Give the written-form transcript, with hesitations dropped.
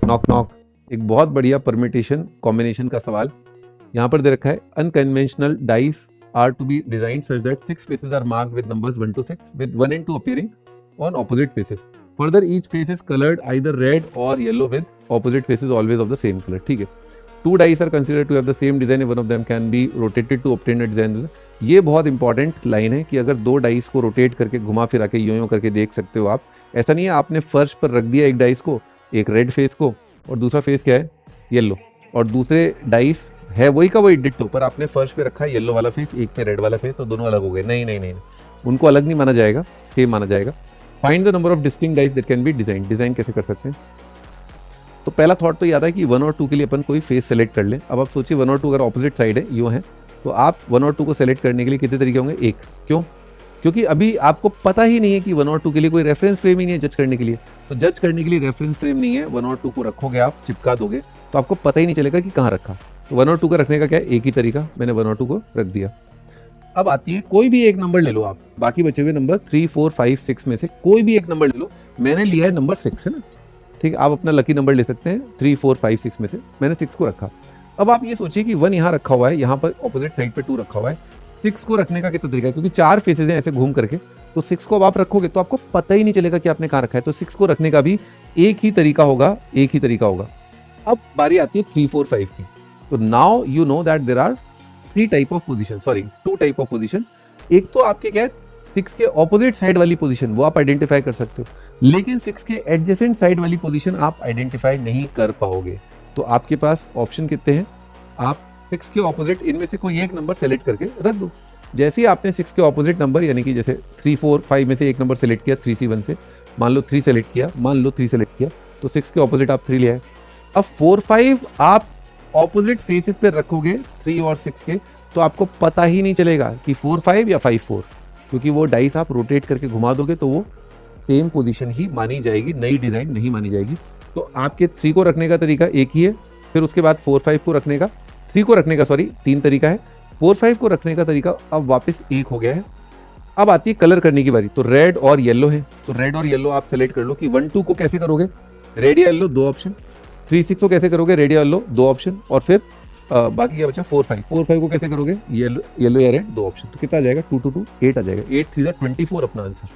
Knock knock, एक बहुत बढ़िया परमिटेशन कॉम्बिनेशन का सवाल यहाँ पर दे रखा है। Unconventional dice are to be designed such that 6 faces are marked with numbers 1 to 6 with 1 and 2 appearing on opposite faces. Further, each face is colored either red or yellow with opposite faces always of the same color. ठीक है, 2 dice are considered to have the same design if one of them can be rotated to obtain a design. ये बहुत important line है कि अगर 2 dice को rotate करके घुमा फिरा के यूं करके देख सकते हो आप। ऐसा नहीं है आपने फर्श पर रख दिया एक डाइस को, एक रेड फेस को, और दूसरा फेस क्या है येलो, और दूसरे डाइस है वही का वही डिट्टो, पर आपने फर्श पे रखा है येलो वाला फेस, एक पे रेड वाला फेस, तो दोनों अलग हो गए। नहीं नहीं नहीं, उनको अलग नहीं माना जाएगा, सेम माना जाएगा। Find the number of distinct dice that can be design. Design कैसे कर सकते हैं? तो पहला थॉट तो याद है कि 1 और 2 के लिए अपन कोई फेस सेलेक्ट कर लें। अब आप सोचिए 1 और 2 अगर ऑपोजिट साइड है, यूँ है, तो आप 1 और 2 को सेलेक्ट करने के लिए कितने तरीके होंगे? एक। क्यों? क्योंकि अभी आपको पता ही नहीं है कि 1 और 2 के लिए कोई रेफरेंस फ्रेम ही नहीं है जज करने के लिए। तो जज करने के लिए रेफरेंस फ्रेम नहीं है, 1 और 2 को रखोगे आप, चिपका दोगे, तो आपको पता ही नहीं चलेगा कि कहाँ रखा। तो 1 और 2 का रखने का क्या है? एक ही तरीका, मैंने 1 और 2 को रख दिया। अब आती है कोई भी एक नंबर ले लो आप, बाकी बचे हुए नंबर 3, 4, 5, 6 में से कोई भी एक नंबर ले लो। मैंने लिया है नंबर 6, है ना, ठीक है, आप अपना लकी नंबर ले सकते हैं 3, 4, 5, 6 में से। मैंने 6 को रखा। अब आप ये सोचिए कि 1 यहाँ रखा हुआ है, यहाँ पर ऑपोजिट साइड पे 2 रखा हुआ है। 6 को रखने का कितना तरीका है? क्योंकि 4 फेसेज हैं ऐसे घूम करके, तो 6 को अब आप रखोगे तो आपको पता ही नहीं चलेगा कि आपने कहाँ रखा है। तो 6 को रखने का भी एक ही तरीका होगा, एक ही तरीका होगा। अब बारी आती है 3, 4, 5 की। तो now you know that there are 2 type of position. एक तो आपके क्या है, 6 के ऑपोजिट साइड वाली पोजीशन, वो आप आइडेंटिफाई कर सकते हो, लेकिन 6 के एडजेसेंट साइड वाली पोजीशन आप आइडेंटिफाई नहीं कर पाओगे। तो आपके पास ऑप्शन कितने हैं? आप 6 के ऑपोजिट इनमें से कोई एक नंबर सेलेक्ट करके रख दो। जैसे ही आपने 6 के ऑपोजिट नंबर, यानी कि जैसे 3, 4, 5 में से एक नंबर सेलेक्ट किया 3C1 से, मान लो 3 सेलेक्ट किया, तो 6 के ऑपोजिट आप 3 ले आए। अब 4, 5 आप ऑपोजिट फेसेस पे रखोगे 3 और 6 के, तो आपको पता ही नहीं चलेगा कि 4, 5 या 5, 4, क्योंकि वो डाइस आप रोटेट करके घुमा दोगे तो वो सेम पोजीशन ही मानी जाएगी, नई डिजाइन नहीं मानी जाएगी। तो आपके 3 को रखने का तरीका एक ही है, फिर उसके बाद 4, 5 को रखने का, 3 को रखने का 3 तरीका है, 4, 5 को रखने का तरीका अब वापस एक हो गया है। अब आती है कलर करने की बारी। तो रेड और येलो है, तो रेड और येलो आप सेलेक्ट कर लो कि 1, 2 को कैसे करोगे? रेड या येलो 2 ऑप्शन। 3, 6 को कैसे करोगे? रेड या येलो 2 ऑप्शन। और फिर बाकी क्या बचा? 4, 5 को कैसे करोगे? येलो या रेड 2 ऑप्शन। तो कितना आ जाएगा? 2, 2, 2, 8 आ जाएगा। 8, 3 24 अपना आंसर।